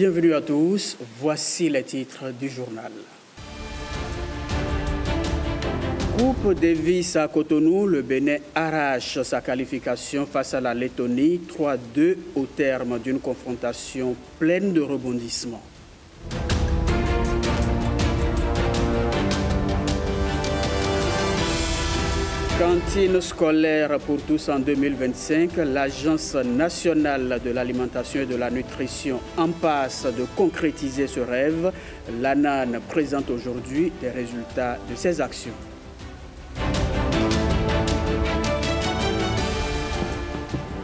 Bienvenue à tous, voici les titres du journal. Coupe Davis à Cotonou, le Bénin arrache sa qualification face à la Lettonie, 3-2 au terme d'une confrontation pleine de rebondissements. Cantine scolaire pour tous en 2025, l'Agence nationale de l'alimentation et de la nutrition en passe de concrétiser ce rêve. L'ANAN présente aujourd'hui les résultats de ses actions.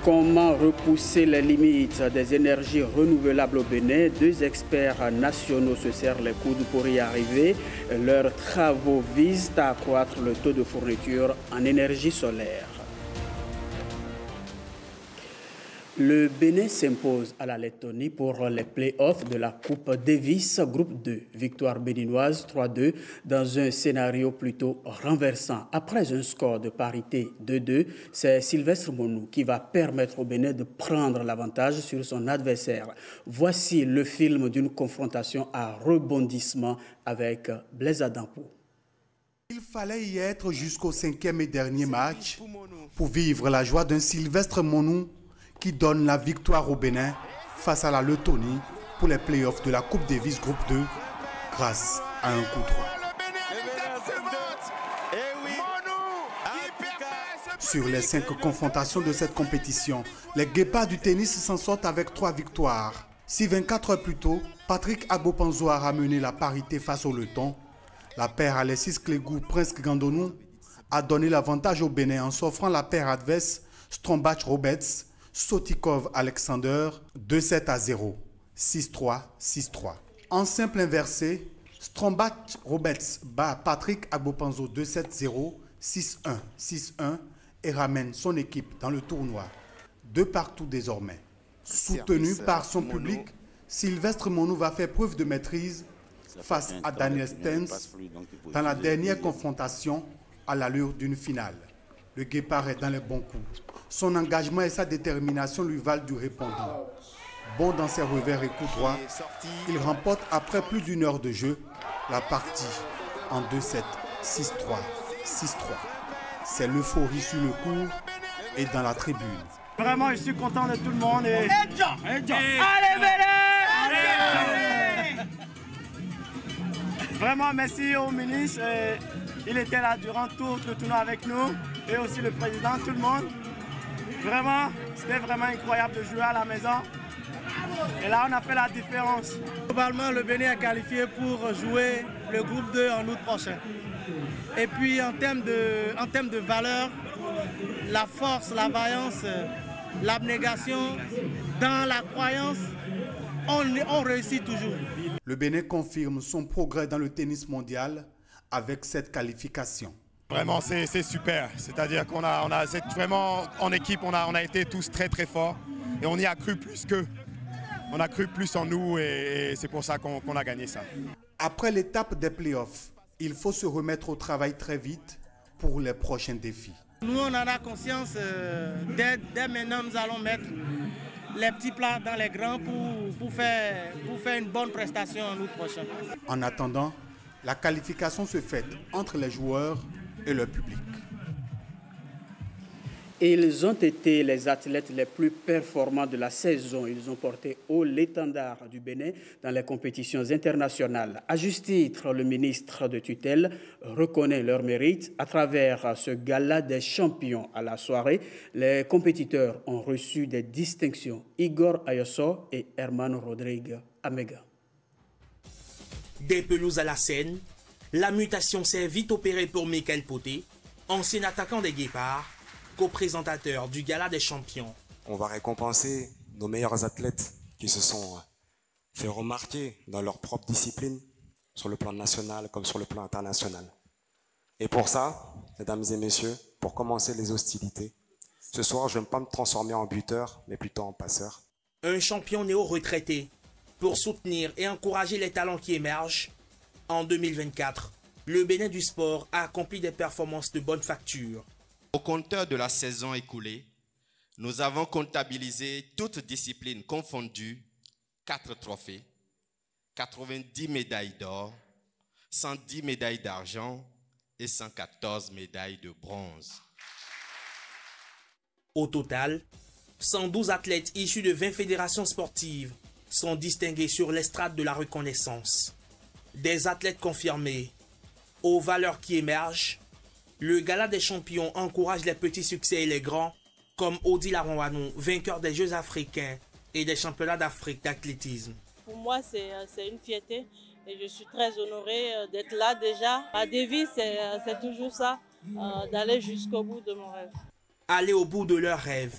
Comment repousser les limites des énergies renouvelables au Bénin? Deux experts nationaux se serrent les coudes pour y arriver. Leurs travaux visent à accroître le taux de fourniture en énergie solaire. Le Bénin s'impose à la Lettonie pour les play-offs de la Coupe Davis Groupe 2. Victoire béninoise 3-2 dans un scénario plutôt renversant. Après un score de parité 2-2, c'est Sylvestre Monou qui va permettre au Bénin de prendre l'avantage sur son adversaire. Voici le film d'une confrontation à rebondissement avec Blaise Adampo. Il fallait y être jusqu'au 5e et dernier match pour vivre la joie d'un Sylvestre Monou qui donne la victoire au Bénin face à la Lettonie pour les playoffs de la Coupe Davis Groupe 2 grâce à un coup droit. Sur les 5 confrontations de cette compétition, les Guépards du tennis s'en sortent avec 3 victoires. Si 24 heures plus tôt, Patrick Agbopanzo a ramené la parité face au Letton, la paire Alexis Clégou-Prince Gandonou a donné l'avantage au Bénin en s'offrant la paire adverse Strombach-Roberts, Sotikov Alexander 2-7-0, 6-3, 6-3. En simple inversé, Strombach Roberts bat Patrick Agbopanzo 2-7-0, 6-1, 6-1 et ramène son équipe dans le tournoi. De partout désormais. Soutenu par son public, Sylvestre Monou va faire preuve de maîtrise face à Daniel Stens dans la dernière confrontation à l'allure d'une finale. Le Guépard est dans les bons coups. Son engagement et sa détermination lui valent du répondant. Bon dans ses revers et coups droits, il remporte après plus d'une heure de jeu la partie en 2-7, 6-3, 6-3. C'est l'euphorie sur le court et dans la tribune. Vraiment, je suis content de tout le monde. Allez, Bénin! Vraiment, merci au ministre. Il était là durant tout le tournoi avec nous. Et aussi le président, tout le monde. Vraiment, c'était vraiment incroyable de jouer à la maison. Et là, on a fait la différence. Globalement, le Bénin est qualifié pour jouer le groupe 2 en août prochain. Et puis, en termes de valeur, la force, la vaillance, l'abnégation, dans la croyance, on réussit toujours. Le Bénin confirme son progrès dans le tennis mondial avec cette qualification. Vraiment, c'est super. C'est-à-dire qu'on a vraiment en équipe, on a été tous très très forts et on y a cru plus qu'eux. On a cru plus en nous et c'est pour ça qu'on a gagné ça. Après l'étape des playoffs, il faut se remettre au travail très vite pour les prochains défis. Nous, on en a conscience. Dès maintenant, nous allons mettre les petits plats dans les grands pour faire une bonne prestation en août prochain. En attendant, la qualification se fait entre les joueurs et le public. Ils ont été les athlètes les plus performants de la saison. Ils ont porté haut l'étendard du Bénin dans les compétitions internationales. À juste titre, le ministre de tutelle reconnaît leur mérite. À travers ce gala des champions à la soirée, les compétiteurs ont reçu des distinctions. Igor Ayosso et Herman Rodrigue Amega. Des pelouses à la scène, la mutation s'est vite opérée pour Michael Poté, ancien attaquant des Guépards, co-présentateur du Gala des Champions. On va récompenser nos meilleurs athlètes qui se sont fait remarquer dans leur propre discipline, sur le plan national comme sur le plan international. Et pour ça, mesdames et messieurs, pour commencer les hostilités, ce soir, je ne vais pas me transformer en buteur, mais plutôt en passeur. Un champion néo-retraité pour soutenir et encourager les talents qui émergent. En 2024, le Bénin du sport a accompli des performances de bonne facture. Au compteur de la saison écoulée, nous avons comptabilisé toutes disciplines confondues 4 trophées, 90 médailles d'or, 110 médailles d'argent et 114 médailles de bronze. Au total, 112 athlètes issus de 20 fédérations sportives sont distingués sur l'estrade de la reconnaissance. Des athlètes confirmés, aux valeurs qui émergent, le Gala des champions encourage les petits succès et les grands, comme Odi Laronwanou, vainqueur des Jeux africains et des championnats d'Afrique d'athlétisme. Pour moi, c'est une fierté et je suis très honorée d'être là déjà. À Davis, c'est toujours ça, d'aller jusqu'au bout de mon rêve. Aller au bout de leur rêve,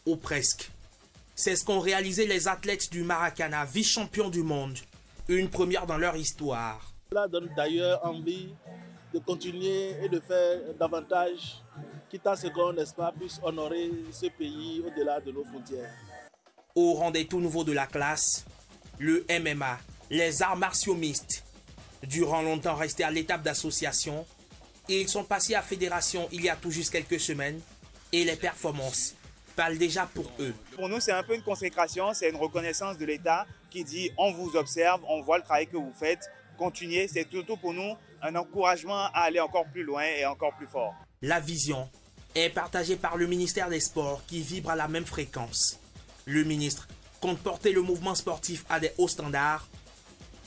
ou presque. C'est ce qu'ont réalisé les athlètes du Maracana, vice-champions du monde. Une première dans leur histoire. Cela donne d'ailleurs envie de continuer et de faire davantage, quitte à ce qu'on, n'est-ce pas, puisse honorer ce pays au-delà de nos frontières. Au rang des tout nouveaux de la classe, le MMA, les arts martiaux mixtes. Durant longtemps restés à l'étape d'association, ils sont passés à fédération il y a tout juste quelques semaines et les performances parlent déjà pour eux. Pour nous, c'est un peu une consécration, c'est une reconnaissance de l'État qui dit on vous observe, on voit le travail que vous faites, continuez. C'est surtout pour nous un encouragement à aller encore plus loin et encore plus fort. La vision est partagée par le ministère des Sports qui vibre à la même fréquence. Le ministre compte porter le mouvement sportif à des hauts standards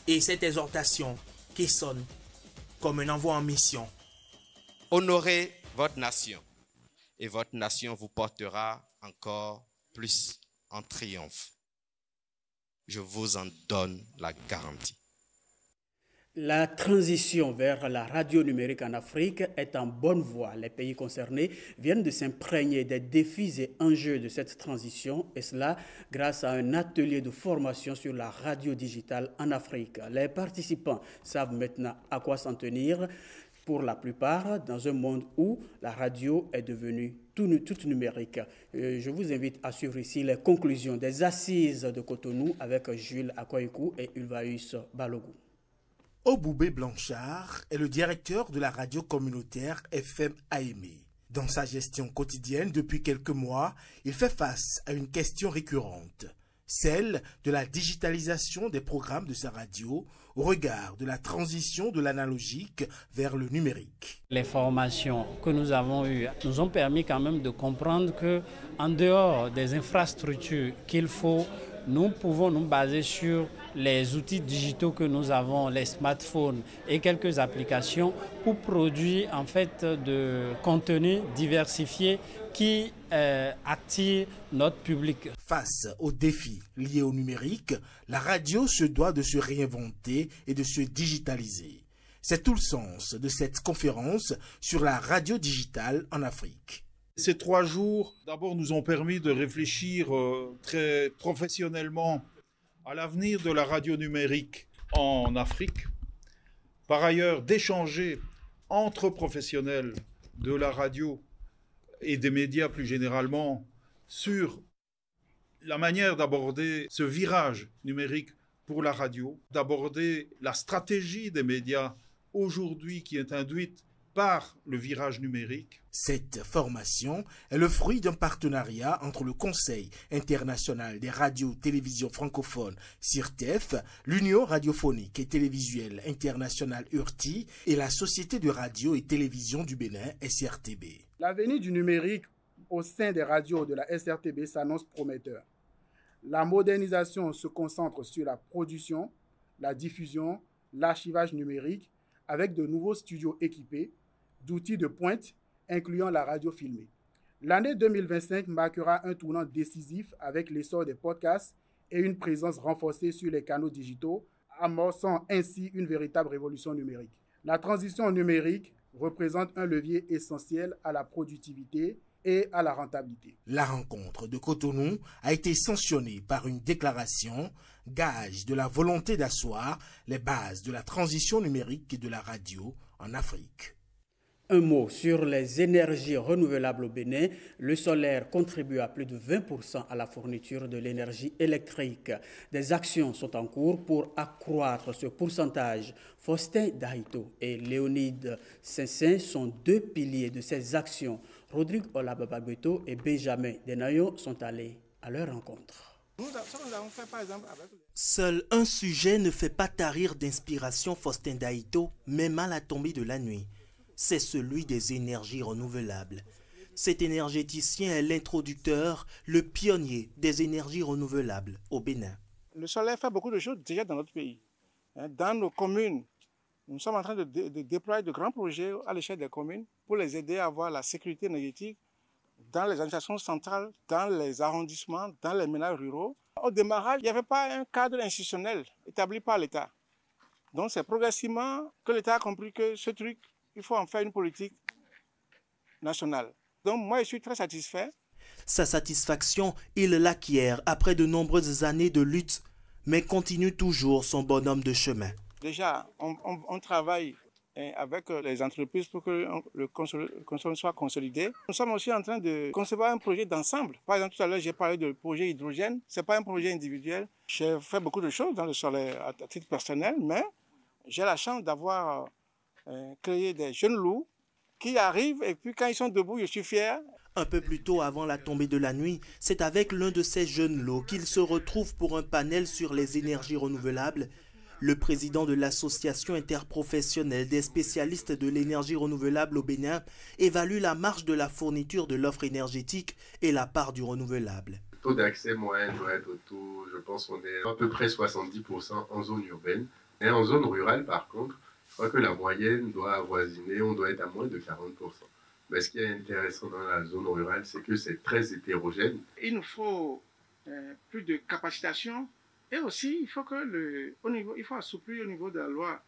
et cette exhortation qui sonne comme un envoi en mission. Honorez votre nation et votre nation vous portera encore plus en triomphe. Je vous en donne la garantie. La transition vers la radio numérique en Afrique est en bonne voie. Les pays concernés viennent de s'imprégner des défis et enjeux de cette transition, et cela grâce à un atelier de formation sur la radio digitale en Afrique. Les participants savent maintenant à quoi s'en tenir, pour la plupart, dans un monde où la radio est devenue toute numérique. Je vous invite à suivre ici les conclusions des assises de Cotonou avec Jules Akoykou et Ulvaeus Balogun. Oboubé Blanchard est le directeur de la radio communautaire FM AME. Dans sa gestion quotidienne depuis quelques mois, il fait face à une question récurrente, celle de la digitalisation des programmes de sa radio au regard de la transition de l'analogique vers le numérique. Les formations que nous avons eues nous ont permis quand même de comprendre que, en dehors des infrastructures qu'il faut, nous pouvons nous baser sur les outils digitaux que nous avons, les smartphones et quelques applications pour produire en fait de contenu diversifié qui attire notre public. Face aux défis liés au numérique, la radio se doit de se réinventer et de se digitaliser. C'est tout le sens de cette conférence sur la radio digitale en Afrique. Ces 3 jours, d'abord, nous ont permis de réfléchir très professionnellement à l'avenir de la radio numérique en Afrique. Par ailleurs, d'échanger entre professionnels de la radio et des médias plus généralement sur la manière d'aborder ce virage numérique pour la radio, d'aborder la stratégie des médias aujourd'hui qui est induite par le virage numérique. Cette formation est le fruit d'un partenariat entre le Conseil international des radios-télévisions francophones, CIRTEF, l'Union radiophonique et télévisuelle internationale URTI et la Société de radio et télévision du Bénin, SRTB. L'avenir du numérique au sein des radios de la SRTB s'annonce prometteur. La modernisation se concentre sur la production, la diffusion, l'archivage numérique avec de nouveaux studios équipés d'outils de pointe, incluant la radio filmée. L'année 2025 marquera un tournant décisif avec l'essor des podcasts et une présence renforcée sur les canaux digitaux, amorçant ainsi une véritable révolution numérique. La transition numérique représente un levier essentiel à la productivité et à la rentabilité. La rencontre de Cotonou a été sanctionnée par une déclaration, gage de la volonté d'asseoir les bases de la transition numérique et de la radio en Afrique. Un mot sur les énergies renouvelables au Bénin. Le solaire contribue à plus de 20% à la fourniture de l'énergie électrique. Des actions sont en cours pour accroître ce pourcentage. Faustin Dahito et Léonide Saint-Saint sont 2 piliers de ces actions. Rodrigue Olababagbeto et Benjamin Denayo sont allés à leur rencontre. nous avons fait par exemple avec... Seul un sujet ne fait pas tarir d'inspiration Faustin Daito, même à la tombée de la nuit. C'est celui des énergies renouvelables. Cet énergéticien est l'introducteur, le pionnier des énergies renouvelables au Bénin. Le soleil fait beaucoup de choses déjà dans notre pays. Dans nos communes, nous sommes en train de déployer de grands projets à l'échelle des communes pour les aider à avoir la sécurité énergétique dans les administrations centrales, dans les arrondissements, dans les ménages ruraux. Au démarrage, il n'y avait pas un cadre institutionnel établi par l'État. Donc c'est progressivement que l'État a compris que ce truc, il faut en faire une politique nationale. Donc moi, je suis très satisfait. Sa satisfaction, il l'acquiert après de nombreuses années de lutte, mais continue toujours son bonhomme de chemin. Déjà, on travaille avec les entreprises pour que le consortium soit consolidé. Nous sommes aussi en train de concevoir un projet d'ensemble. Par exemple, tout à l'heure, j'ai parlé de projet hydrogène. Ce n'est pas un projet individuel. J'ai fait beaucoup de choses dans le soleil à titre personnel, mais j'ai la chance d'avoir créé des jeunes loups qui arrivent et puis quand ils sont debout, je suis fier. Un peu plus tôt avant la tombée de la nuit, c'est avec l'un de ces jeunes loups qu'il se retrouve pour un panel sur les énergies renouvelables. Le président de l'association interprofessionnelle des spécialistes de l'énergie renouvelable au Bénin évalue la marge de la fourniture de l'offre énergétique et la part du renouvelable. Le taux d'accès moyen doit être autour, je pense qu'on est à peu près 70% en zone urbaine. Et en zone rurale, par contre, je crois que la moyenne doit avoisiner, on doit être à moins de 40%. Mais ce qui est intéressant dans la zone rurale, c'est que c'est très hétérogène. Il nous faut plus de capacitation. Et aussi, il faut il faut assouplir au niveau de la loi,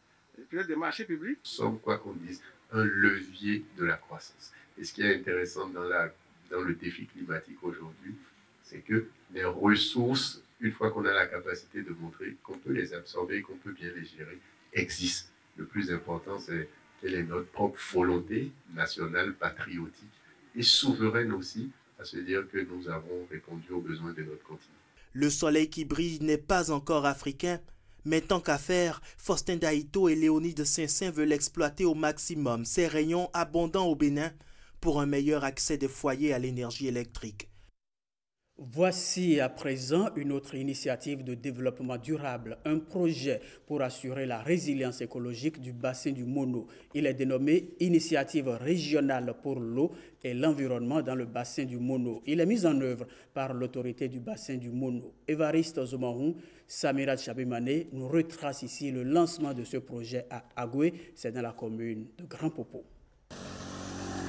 peut-être des marchés publics. Nous sommes, quoi qu'on dise, un levier de la croissance. Et ce qui est intéressant dans le défi climatique aujourd'hui, c'est que les ressources, une fois qu'on a la capacité de montrer qu'on peut les absorber, qu'on peut bien les gérer, existent. Le plus important, c'est quelle est notre propre volonté nationale, patriotique et souveraine aussi, à se dire que nous avons répondu aux besoins de notre continent. Le soleil qui brille n'est pas encore africain, mais tant qu'à faire, Faustin Daito et Léonide Saint-Saint veulent exploiter au maximum ces rayons abondants au Bénin pour un meilleur accès des foyers à l'énergie électrique. Voici à présent une autre initiative de développement durable, un projet pour assurer la résilience écologique du bassin du Mono. Il est dénommé Initiative régionale pour l'eau et l'environnement dans le bassin du Mono. Il est mis en œuvre par l'autorité du bassin du Mono. Évariste Zomarou, Samira Chabimane nous retrace ici le lancement de ce projet à Agoué, c'est dans la commune de Grand Popo.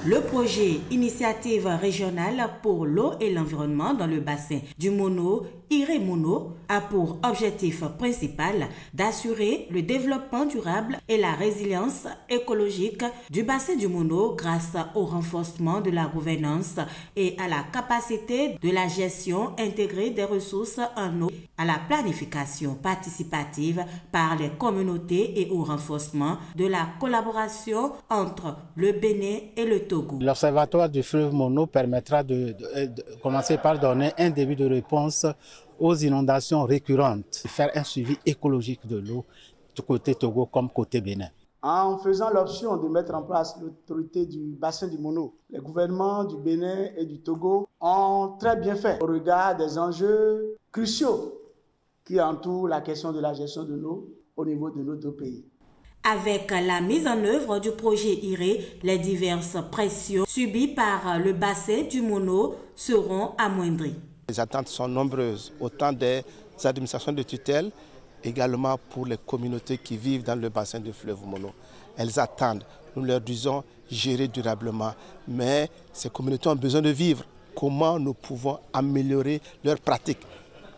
Le projet Initiative régionale pour l'eau et l'environnement dans le bassin du Mono, IRE Mono, a pour objectif principal d'assurer le développement durable et la résilience écologique du bassin du Mono grâce au renforcement de la gouvernance et à la capacité de la gestion intégrée des ressources en eau, à la planification participative par les communautés et au renforcement de la collaboration entre le Bénin et le Togo. L'Observatoire du fleuve Mono permettra de commencer par donner un début de réponse aux inondations récurrentes, faire un suivi écologique de l'eau du côté Togo comme côté Bénin. En faisant l'option de mettre en place l'autorité du bassin du Mono, les gouvernements du Bénin et du Togo ont très bien fait au regard des enjeux cruciaux qui entourent la question de la gestion de l'eau au niveau de nos deux pays. Avec la mise en œuvre du projet IRE, les diverses pressions subies par le bassin du Mono seront amoindries. Les attentes sont nombreuses, autant des administrations de tutelle, également pour les communautés qui vivent dans le bassin du fleuve Mono. Elles attendent, nous leur disons, gérer durablement. Mais ces communautés ont besoin de vivre. Comment nous pouvons améliorer leurs pratiques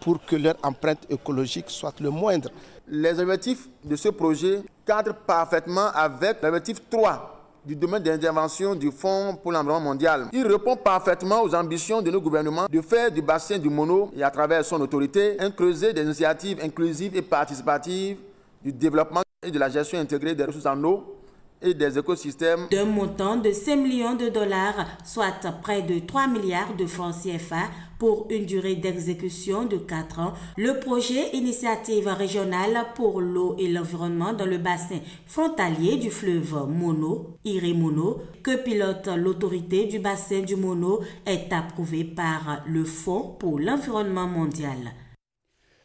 pour que leur empreinte écologique soit le moindre? Les objectifs de ce projet cadrent parfaitement avec l'objectif 3 du domaine d'intervention du Fonds pour l'environnement mondial. Il répond parfaitement aux ambitions de nos gouvernements de faire du bassin du Mono et à travers son autorité un creuset des initiatives inclusives et participatives du développement et de la gestion intégrée des ressources en eau et des écosystèmes. D'un montant de 5 millions de dollars, soit près de 3 milliards de francs CFA pour une durée d'exécution de 4 ans, le projet Initiative régionale pour l'eau et l'environnement dans le bassin frontalier du fleuve Mono, IRE Mono, que pilote l'autorité du bassin du Mono, est approuvé par le Fonds pour l'environnement mondial.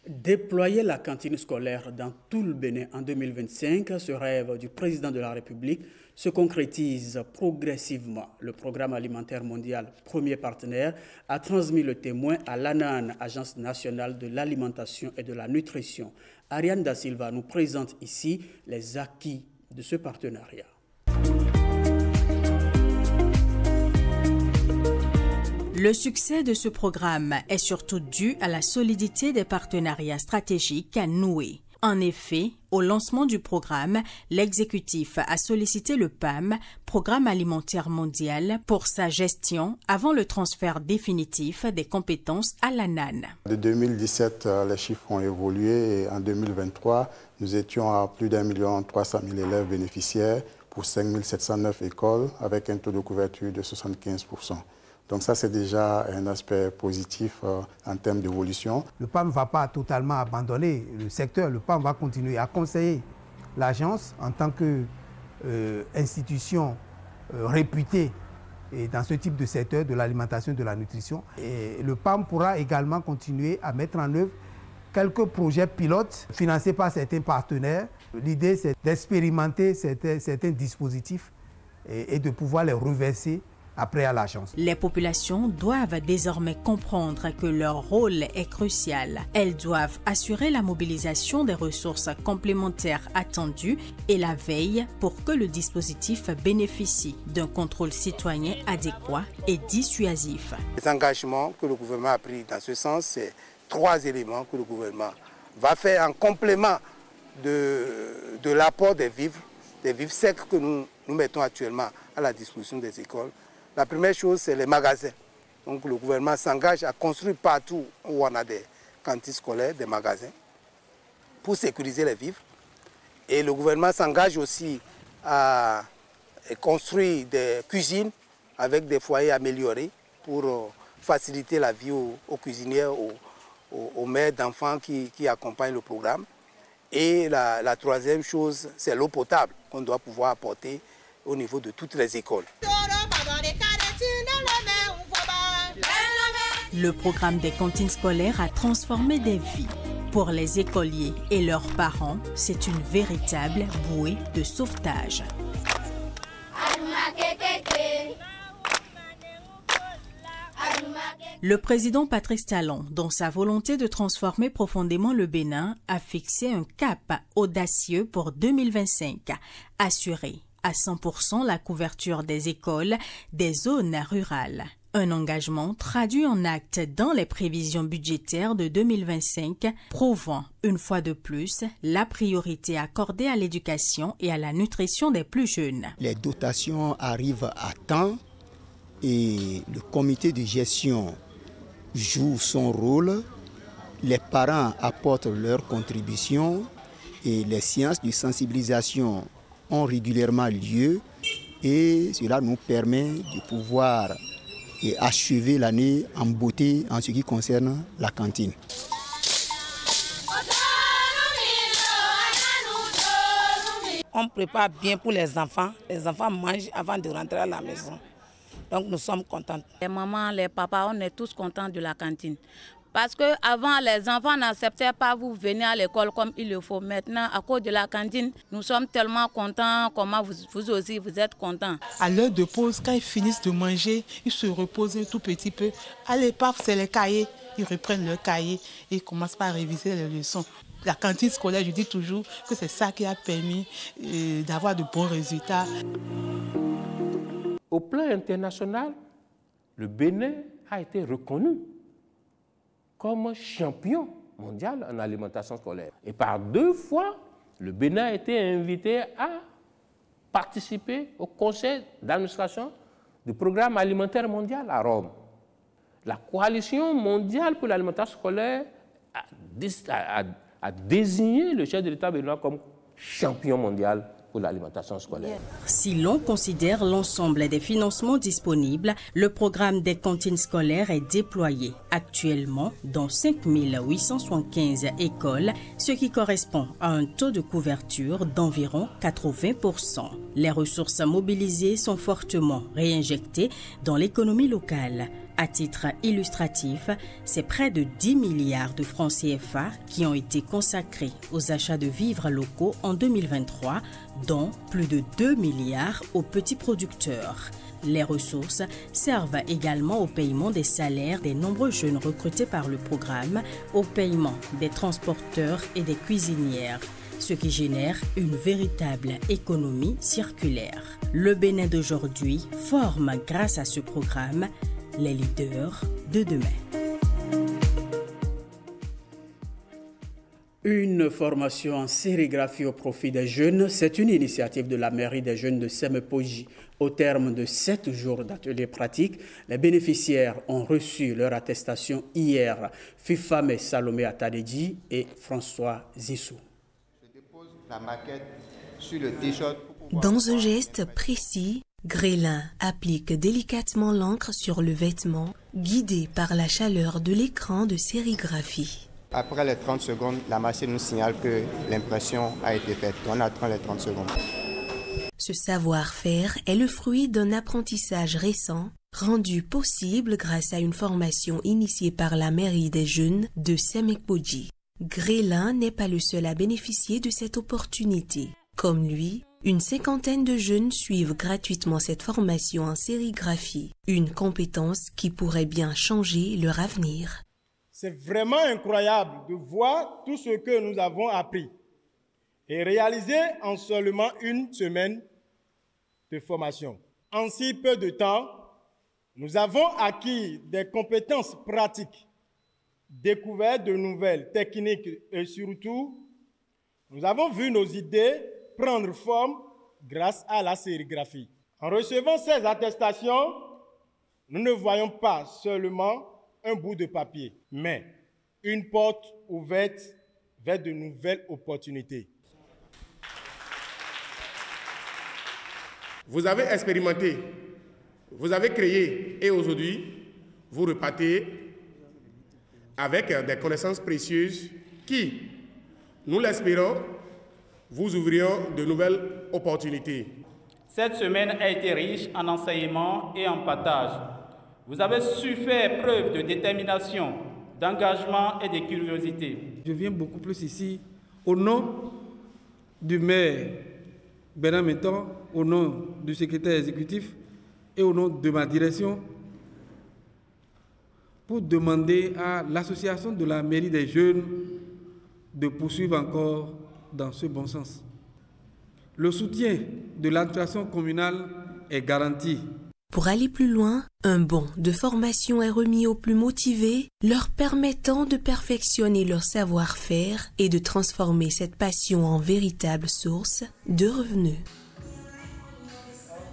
Déployer la cantine scolaire dans tout le Bénin en 2025, ce rêve du président de la République se concrétise progressivement. Le Programme alimentaire mondial, premier partenaire, a transmis le témoin à l'ANAN, Agence nationale de l'alimentation et de la nutrition. Ariane Da Silva nous présente ici les acquis de ce partenariat. Le succès de ce programme est surtout dû à la solidité des partenariats stratégiques noués. En effet, au lancement du programme, l'exécutif a sollicité le PAM, Programme alimentaire mondial, pour sa gestion avant le transfert définitif des compétences à l'ANAN. De 2017, les chiffres ont évolué et en 2023, nous étions à plus d'1,3 million élèves bénéficiaires pour 5 709 écoles avec un taux de couverture de 75%. Donc ça, c'est déjà un aspect positif en termes d'évolution. Le PAM ne va pas totalement abandonner le secteur. Le PAM va continuer à conseiller l'agence en tant qu'institution réputée dans ce type de secteur de l'alimentation et de la nutrition. Et le PAM pourra également continuer à mettre en œuvre quelques projets pilotes financés par certains partenaires. L'idée, c'est d'expérimenter certains dispositifs et de pouvoir les reverser après à l'agence. Les populations doivent désormais comprendre que leur rôle est crucial. Elles doivent assurer la mobilisation des ressources complémentaires attendues et la veille pour que le dispositif bénéficie d'un contrôle citoyen adéquat et dissuasif. Les engagements que le gouvernement a pris dans ce sens, c'est 3 éléments que le gouvernement va faire en complément de l'apport des vivres secs que nous mettons actuellement à la disposition des écoles. La première chose, c'est les magasins. Donc le gouvernement s'engage à construire partout où on a des cantines scolaires, des magasins, pour sécuriser les vivres. Et le gouvernement s'engage aussi à construire des cuisines avec des foyers améliorés pour faciliter la vie aux cuisinières, aux mères d'enfants qui accompagnent le programme. Et la troisième chose, c'est l'eau potable qu'on doit pouvoir apporter au niveau de toutes les écoles. Le programme des cantines scolaires a transformé des vies. Pour les écoliers et leurs parents, c'est une véritable bouée de sauvetage. Le président Patrice Talon, dans sa volonté de transformer profondément le Bénin, a fixé un cap audacieux pour 2025, assurer à 100% la couverture des écoles des zones rurales. Un engagement traduit en actes dans les prévisions budgétaires de 2025, prouvant une fois de plus la priorité accordée à l'éducation et à la nutrition des plus jeunes. Les dotations arrivent à temps et le comité de gestion joue son rôle. Les parents apportent leur contribution et les séances de sensibilisation ont régulièrement lieu et cela nous permet de pouvoir achever l'année en beauté en ce qui concerne la cantine. On prépare bien pour les enfants mangent avant de rentrer à la maison. Donc nous sommes contents. Les mamans, les papas, on est tous contents de la cantine. Parce qu'avant, les enfants n'acceptaient pas vous venir à l'école comme il le faut. Maintenant, à cause de la cantine, nous sommes tellement contents, comment vous aussi, vous êtes contents. À l'heure de pause, quand ils finissent de manger, ils se reposent un tout petit peu. Allez, paf, c'est les cahiers. Ils reprennent leurs cahiers et ils commencent par réviser les leçons. La cantine scolaire, je dis toujours que c'est ça qui a permis d'avoir de bons résultats. Au plan international, le Bénin a été reconnu comme champion mondial en alimentation scolaire. Et par 2 fois, le Bénin a été invité à participer au conseil d'administration du programme alimentaire mondial à Rome. La coalition mondiale pour l'alimentation scolaire a désigné le chef de l'État béninois comme champion mondial pour l'alimentation scolaire. Si l'on considère l'ensemble des financements disponibles, le programme des cantines scolaires est déployé actuellement dans 5 875 écoles, ce qui correspond à un taux de couverture d'environ 80%. Les ressources mobilisées sont fortement réinjectées dans l'économie locale. À titre illustratif, c'est près de 10 milliards de francs CFA qui ont été consacrés aux achats de vivres locaux en 2023, dont plus de 2 milliards aux petits producteurs. Les ressources servent également au paiement des salaires des nombreux jeunes recrutés par le programme, au paiement des transporteurs et des cuisinières, ce qui génère une véritable économie circulaire. Le Bénin d'aujourd'hui forme, grâce à ce programme, les leaders de demain. Une formation en sérigraphie au profit des jeunes, c'est une initiative de la mairie des jeunes de Semepoji. Au terme de 7 jours d'ateliers pratiques, les bénéficiaires ont reçu leur attestation hier. Fifame Salomé Atadedji et François Zissou. Je dépose la maquette sur le t-shirt. Dans un geste précis, Grélin applique délicatement l'encre sur le vêtement, guidé par la chaleur de l'écran de sérigraphie. Après les 30 secondes, la machine nous signale que l'impression a été faite. On attend les 30 secondes. Ce savoir-faire est le fruit d'un apprentissage récent, rendu possible grâce à une formation initiée par la mairie des jeunes de Semepoji. Grélin n'est pas le seul à bénéficier de cette opportunité. Comme lui, une 50aine de jeunes suivent gratuitement cette formation en sérigraphie, une compétence qui pourrait bien changer leur avenir. C'est vraiment incroyable de voir tout ce que nous avons appris et réalisé en seulement une semaine de formation. En si peu de temps, nous avons acquis des compétences pratiques, découvert de nouvelles techniques et surtout, nous avons vu nos idées prendre forme grâce à la sérigraphie. En recevant ces attestations, nous ne voyons pas seulement un bout de papier, mais une porte ouverte vers de nouvelles opportunités. Vous avez expérimenté, vous avez créé et aujourd'hui, vous repartez avec des connaissances précieuses qui, nous l'espérons, vous ouvriront de nouvelles opportunités. Cette semaine a été riche en enseignements et en partage. Vous avez su faire preuve de détermination, d'engagement et de curiosité. Je viens beaucoup plus ici au nom du maire Bernard Menton, au nom du secrétaire exécutif et au nom de ma direction pour demander à l'association de la mairie des jeunes de poursuivre encore dans ce bon sens. Le soutien de l'administration communale est garanti. Pour aller plus loin, un bon de formation est remis aux plus motivés, leur permettant de perfectionner leur savoir-faire et de transformer cette passion en véritable source de revenus.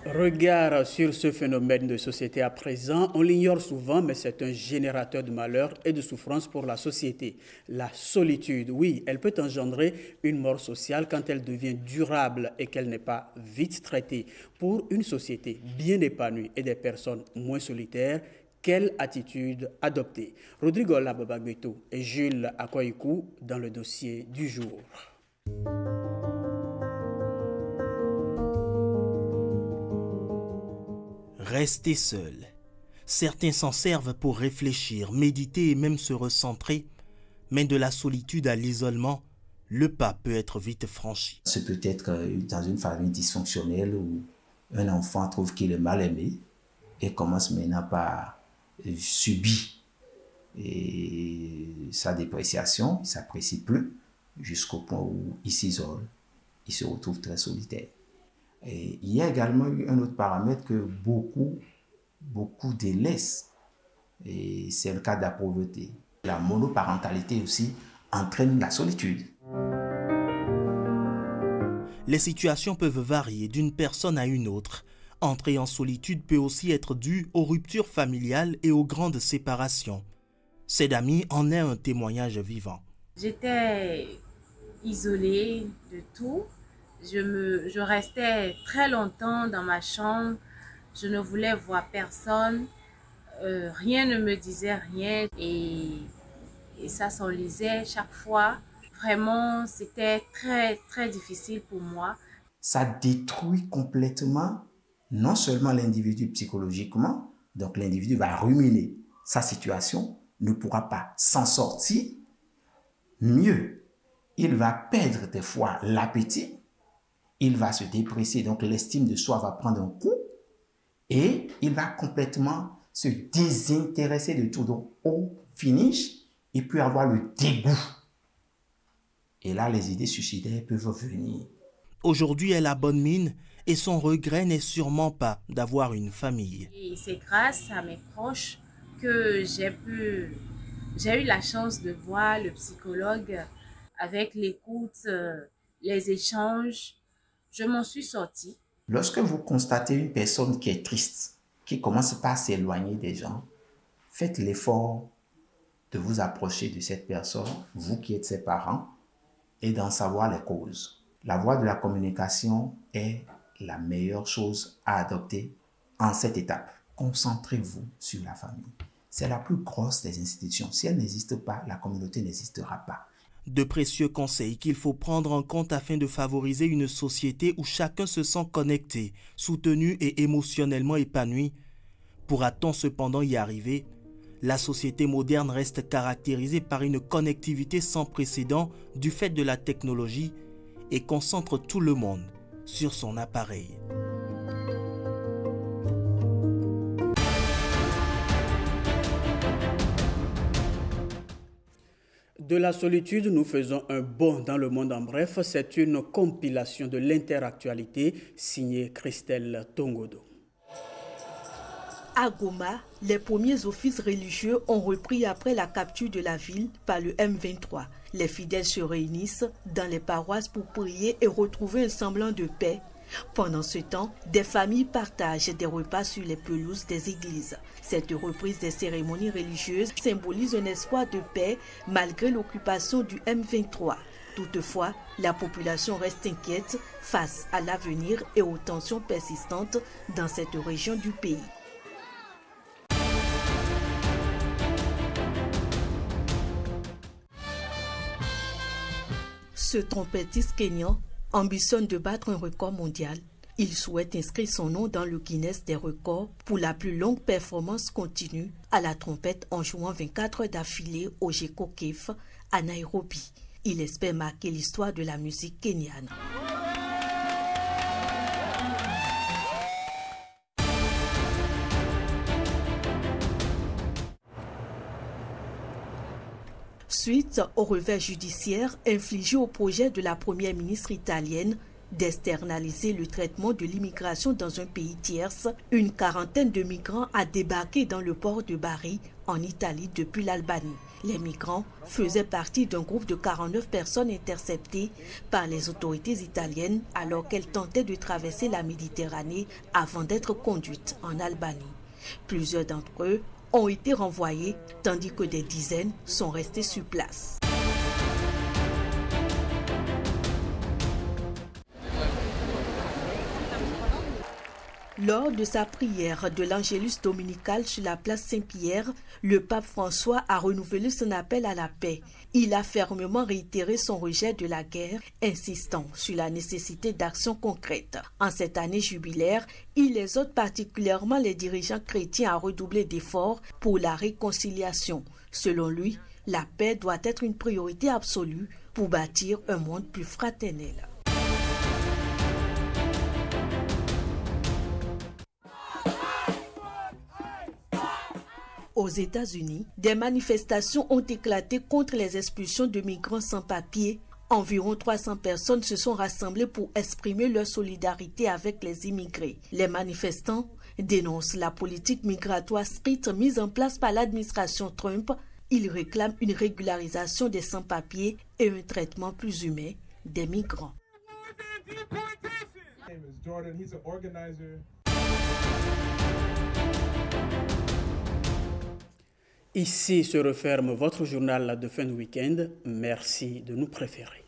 Regard sur ce phénomène de société à présent, on l'ignore souvent, mais c'est un générateur de malheur et de souffrance pour la société. La solitude, oui, elle peut engendrer une mort sociale quand elle devient durable et qu'elle n'est pas vite traitée. Pour une société bien épanouie et des personnes moins solitaires, quelle attitude adopter? Rodrigo Lababagbeto et Jules Akoikou dans le dossier du jour. Rester seul. Certains s'en servent pour réfléchir, méditer et même se recentrer, mais de la solitude à l'isolement, le pas peut être vite franchi. C'est peut-être dans une famille dysfonctionnelle où un enfant trouve qu'il est mal aimé et commence maintenant par subir et sa dépréciation, il ne s'apprécie plus jusqu'au point où il s'isole, il se retrouve très solitaire. Et il y a également eu un autre paramètre que beaucoup délaissent, et c'est le cas de la pauvreté. La monoparentalité aussi entraîne la solitude. Les situations peuvent varier d'une personne à une autre. Entrer en solitude peut aussi être due aux ruptures familiales et aux grandes séparations. Sedami en est un témoignage vivant. J'étais isolée de tout. Je restais très longtemps dans ma chambre, je ne voulais voir personne, rien ne me disait rien et ça s'enlisait chaque fois. Vraiment, c'était très, très difficile pour moi. Ça détruit complètement non seulement l'individu psychologiquement, Donc l'individu va ruminer sa situation, ne pourra pas s'en sortir. Mieux, il va perdre des fois l'appétit, il va se déprécier, donc l'estime de soi va prendre un coup et il va complètement se désintéresser de tout. Donc au finish, il peut avoir le dégoût. Et là, les idées suicidaires peuvent venir. Aujourd'hui, elle a bonne mine et son regret n'est sûrement pas d'avoir une famille. Et c'est grâce à mes proches que j'ai eu la chance de voir le psychologue avec l'écoute, les échanges. Je m'en suis sortie. Lorsque vous constatez une personne qui est triste, qui commence par s'éloigner des gens, faites l'effort de vous approcher de cette personne, vous qui êtes ses parents, et d'en savoir les causes. La voie de la communication est la meilleure chose à adopter en cette étape. Concentrez-vous sur la famille. C'est la plus grosse des institutions. Si elle n'existe pas, la communauté n'existera pas. De précieux conseils qu'il faut prendre en compte afin de favoriser une société où chacun se sent connecté, soutenu et émotionnellement épanoui. Pourra-t-on cependant y arriver? La société moderne reste caractérisée par une connectivité sans précédent du fait de la technologie et concentre tout le monde sur son appareil. De la solitude, nous faisons un bond dans le monde en bref. C'est une compilation de l'interactualité signée Christelle Tongodo. À Goma, les premiers offices religieux ont repris après la capture de la ville par le M23. Les fidèles se réunissent dans les paroisses pour prier et retrouver un semblant de paix. Pendant ce temps, des familles partagent des repas sur les pelouses des églises. Cette reprise des cérémonies religieuses symbolise un espoir de paix malgré l'occupation du M23. Toutefois, la population reste inquiète face à l'avenir et aux tensions persistantes dans cette région du pays. Ce trompettiste kényan ambitionne de battre un record mondial. Il souhaite inscrire son nom dans le Guinness des records pour la plus longue performance continue à la trompette en jouant 24 heures d'affilée au Geko Cave à Nairobi. Il espère marquer l'histoire de la musique kenyane. Suite au revers judiciaire infligé au projet de la première ministre italienne d'externaliser le traitement de l'immigration dans un pays tierce, une quarantaine de migrants a débarqué dans le port de Bari, en Italie, depuis l'Albanie. Les migrants faisaient partie d'un groupe de 49 personnes interceptées par les autorités italiennes alors qu'elles tentaient de traverser la Méditerranée avant d'être conduites en Albanie. Plusieurs d'entre eux ont été renvoyés, tandis que des dizaines sont restés sur place. Lors de sa prière de l'Angélus dominical sur la place Saint-Pierre, le pape François a renouvelé son appel à la paix. Il a fermement réitéré son rejet de la guerre, insistant sur la nécessité d'actions concrètes. En cette année jubilaire, il exhorte particulièrement les dirigeants chrétiens à redoubler d'efforts pour la réconciliation. Selon lui, la paix doit être une priorité absolue pour bâtir un monde plus fraternel. Aux États-Unis, des manifestations ont éclaté contre les expulsions de migrants sans papier. Environ 300 personnes se sont rassemblées pour exprimer leur solidarité avec les immigrés. Les manifestants dénoncent la politique migratoire stricte mise en place par l'administration Trump. Ils réclament une régularisation des sans-papiers et un traitement plus humain des migrants. Ici se referme votre journal de fin de week-end. Merci de nous préférer.